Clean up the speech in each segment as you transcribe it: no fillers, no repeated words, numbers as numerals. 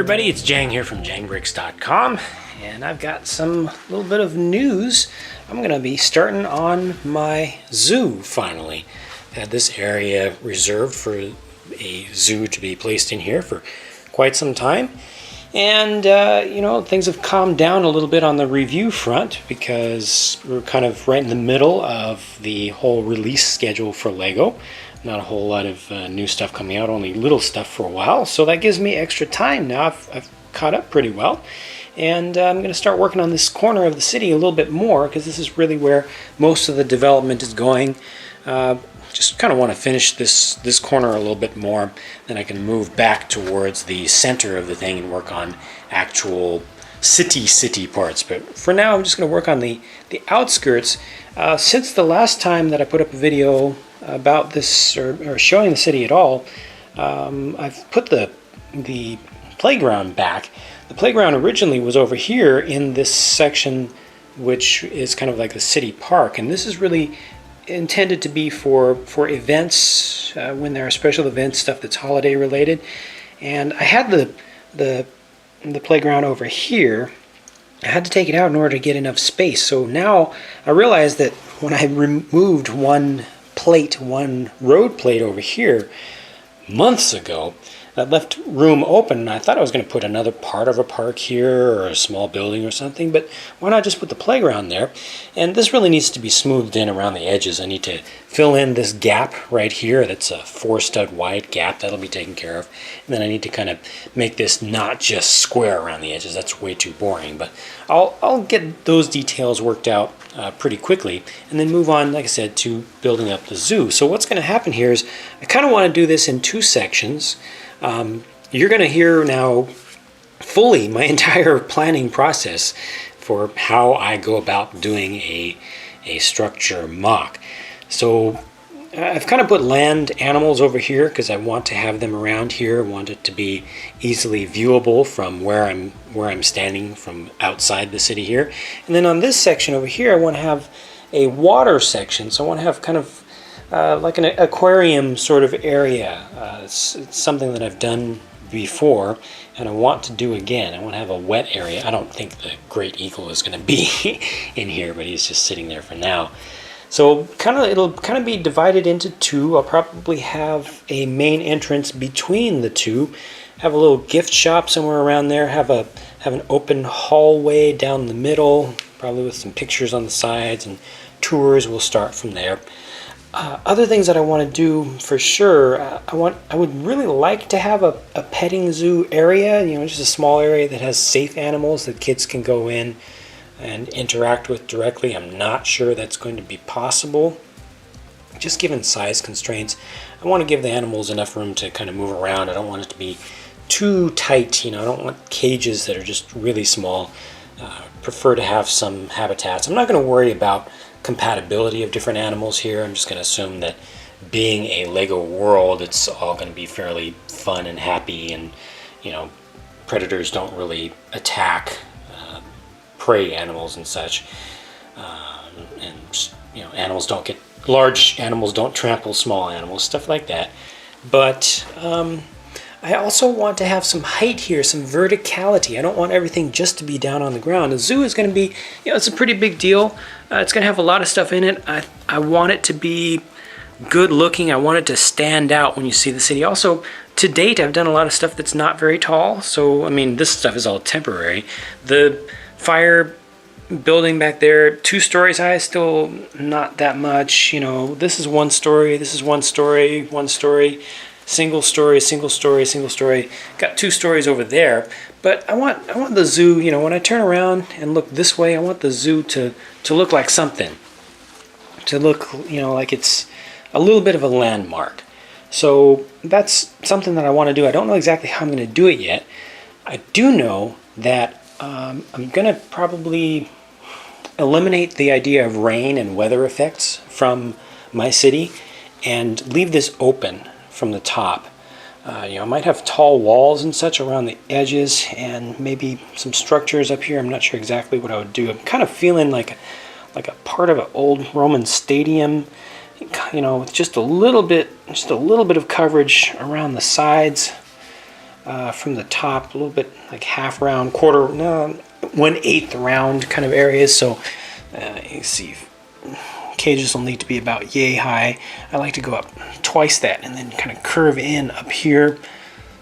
everybody, it's Jang here from jangbricks.com, and I've got some little bit of news. I'm going to be starting on my zoo finally. Had this area reserved for a zoo to be placed in here for quite some time. And, you know, things have calmed down a little bit on the review front because we're kind of right in the middle of the whole release schedule for LEGO. Not a whole lot of new stuff coming out, only little stuff for a while. So that gives me extra time now. I've caught up pretty well. And I'm going to start working on this corner of the city a little bit more because this is really where most of the development is going. Just kind of want to finish this corner a little bit more. Then I can move back towards the center of the thing and work on actual city parts. But for now, I'm just going to work on the outskirts. Since the last time that I put up a video about this or showing the city at all, I've put the playground back. The playground originally was over here in this section, which is kind of like the city park, and this is really intended to be for events, when there are special events, stuff that's holiday related. And I had the playground over here. I had to take it out in order to get enough space. So now I realized that when I removed one road plate over here months ago, that left room open. I thought I was going to put another part of a park here or a small building or something, but why not just put the playground there? And this really needs to be smoothed in around the edges. I need to fill in this gap right here. That's a 4-stud wide gap. That'll be taken care of. And then I need to kind of make this not just square around the edges. That's way too boring, but I'll get those details worked out pretty quickly and then move on, like I said, to building up the zoo. So what's going to happen here is I kind of want to do this in two sections. You're going to hear now fully my entire planning process for how I go about doing a structure mock. So I've kind of put land animals over here because I want to have them around here. I want it to be easily viewable from where I'm standing from outside the city here. And then on this section over here, I want to have a water section. So I want to have kind of like an aquarium sort of area. It's something that I've done before and I want to do again. I want to have a wet area. I don't think the great eagle is going to be in here, but he's just sitting there for now. So it'll kind of be divided into two. I'll probably have a main entrance between the two, have a little gift shop somewhere around there, have an open hallway down the middle, probably with some pictures on the sides, and tours will start from there. Other things that I want to do for sure, I would really like to have a petting zoo area, you know, just a small area that has safe animals that kids can go in and interact with directly. I'm not sure that's going to be possible, just given size constraints. I want to give the animals enough room to kind of move around. I don't want it to be too tight, you know, I don't want cages that are just really small. Prefer to have some habitats. I'm not going to worry about compatibility of different animals here. I'm just going to assume that being a LEGO world, it's all going to be fairly fun and happy, and you know, predators don't really attack prey animals and such, and you know, large animals don't trample small animals, stuff like that. But I also want to have some height here, some verticality. I don't want everything just to be down on the ground. The zoo is going to be, you know, it's a pretty big deal. It's going to have a lot of stuff in it. I want it to be good looking. I want it to stand out when you see the city. Also, to date, I've done a lot of stuff that's not very tall. So, I mean, this stuff is all temporary. The fire building back there, 2 stories high, still not that much. You know, this is 1 story, this is 1 story, 1 story. Single story, single story, single story. Got 2 stories over there. But I want the zoo, you know, when I turn around and look this way, I want the zoo to look like something. To look, you know, like it's a little bit of a landmark. So that's something that I want to do. I don't know exactly how I'm going to do it yet. I do know that I'm going to probably eliminate the idea of rain and weather effects from my city and leave this open from the top. You know, I might have tall walls and such around the edges and maybe some structures up here. I'm not sure exactly what I would do. I'm kind of feeling like a part of an old Roman stadium, you know, with just a little bit of coverage around the sides. from the top, a little bit like half round, quarter, no, 1/8 round kind of areas. So you see, cages will need to be about yay high. I like to go up twice that and then kind of curve in up here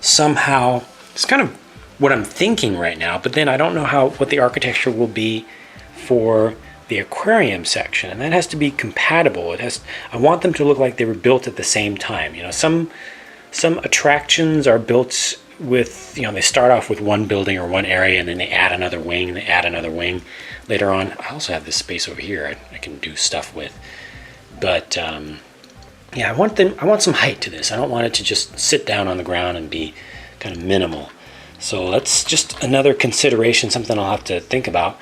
somehow. It's kind of what I'm thinking right now, but then I don't know what the architecture will be for the aquarium section, and that has to be compatible. I want them to look like they were built at the same time. You know, some attractions are built with, you know, they start off with one building or one area, and then they add another wing, and they add another wing later on. I also have this space over here I can do stuff with, but yeah, I want some height to this. I don't want it to just sit down on the ground and be kind of minimal. So that's just another consideration, something I'll have to think about.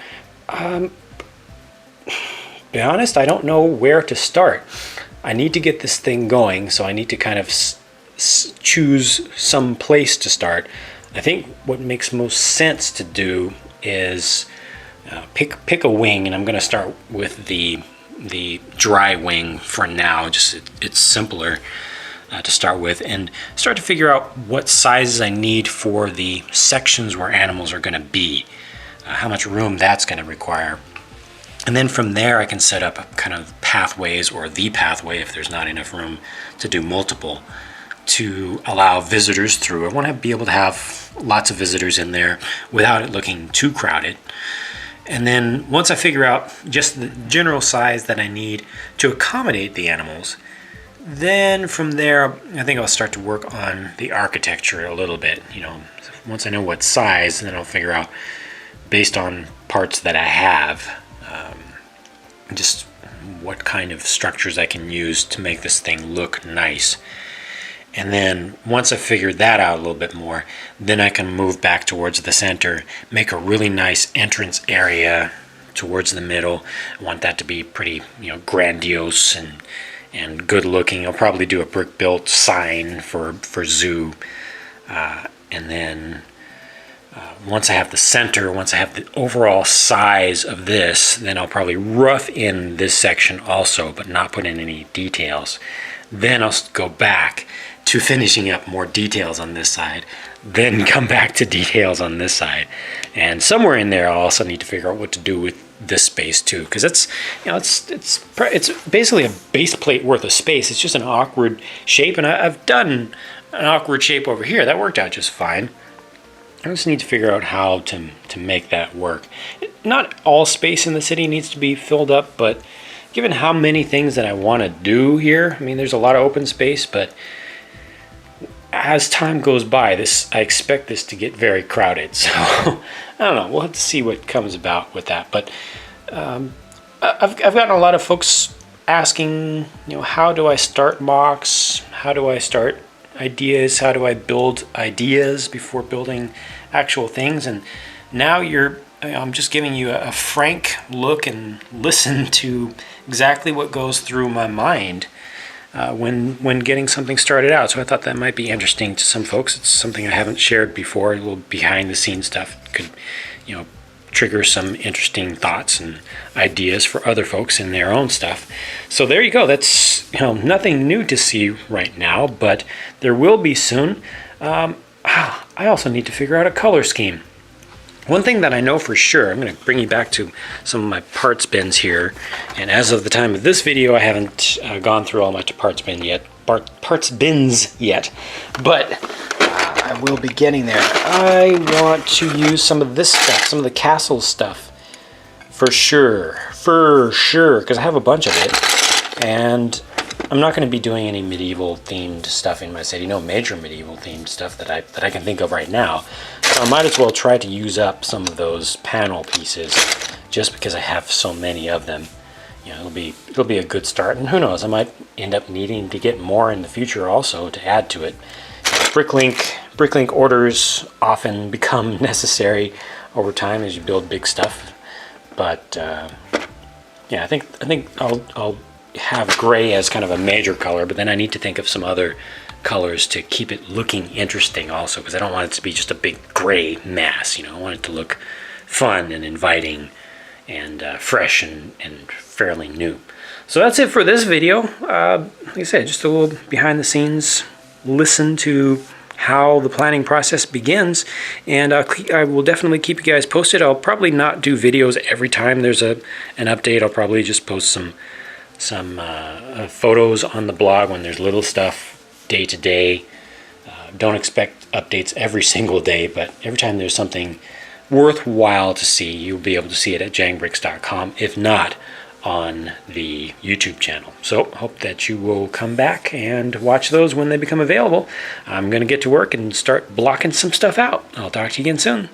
Be honest, I don't know where to start. I need to get this thing going, so I need to kind of choose some place to start. I think what makes most sense to do is pick a wing, and I'm going to start with the dry wing for now. Just it's simpler to start with, and start to figure out what sizes I need for the sections where animals are going to be, how much room that's going to require. And then from there I can set up kind of pathways, or the pathway if there's not enough room to do multiple, to allow visitors through. I want to be able to have lots of visitors in there without it looking too crowded. And then once I figure out just the general size that I need to accommodate the animals, then from there I think I'll start to work on the architecture a little bit. You know, once I know what size, then I'll figure out, based on parts that I have, just what kind of structures I can use to make this thing look nice. And then once I figured that out a little bit more, then I can move back towards the center, make a really nice entrance area towards the middle. I want that to be pretty, you know, grandiose and good looking. I'll probably do a brick built sign for zoo. And then once I have the center, once I have the overall size of this, then I'll probably rough in this section also, but not put in any details. Then I'll go back to finishing up more details on this side, then come back to details on this side. And somewhere in there I'll also need to figure out what to do with this space too, because it's, you know, it's basically a base plate worth of space. It's just an awkward shape, and I've done an awkward shape over here. That worked out just fine. I just need to figure out how to make that work. Not all space in the city needs to be filled up, but given how many things that I want to do here, I mean, there's a lot of open space, but as time goes by, I expect this to get very crowded. So I don't know. We'll have to see what comes about with that. But I've gotten a lot of folks asking, you know, how do I start MOCs? How do I start ideas? How do I build ideas before building actual things? And now I'm just giving you a frank look and listen to exactly what goes through my mind when getting something started out. So I thought that might be interesting to some folks. It's something I haven't shared before. A little behind the scenes stuff could, you know, trigger some interesting thoughts and ideas for other folks in their own stuff. So there you go. That's, you know, nothing new to see right now, but there will be soon. I also need to figure out a color scheme. One thing that I know for sure, I'm going to bring you back to some of my parts bins here, and as of the time of this video, I haven't gone through all my parts bins yet, but I will be getting there. I want to use some of this stuff, some of the castle stuff, for sure, because I have a bunch of it, and I'm not going to be doing any medieval themed stuff in my city, no major medieval themed stuff that I can think of right now. So I might as well try to use up some of those panel pieces, just because I have so many of them. You know, it'll be a good start, and who knows, I might end up needing to get more in the future also to add to it. Bricklink orders often become necessary over time as you build big stuff, but yeah, I think I'll have gray as kind of a major color, but then I need to think of some other colors to keep it looking interesting also, because I don't want it to be just a big gray mass. You know, I want it to look fun and inviting and fresh and fairly new. So that's it for this video. Like I said, just a little behind the scenes listen to how the planning process begins, and I will definitely keep you guys posted. I'll probably not do videos every time there's an update. I'll probably just post some photos on the blog when there's little stuff day to day. Don't expect updates every single day, but every time there's something worthwhile to see, you'll be able to see it at jangbricks.com, if not on the YouTube channel. So hope that you will come back and watch those when they become available. I'm going to get to work and start blocking some stuff out. I'll talk to you again soon.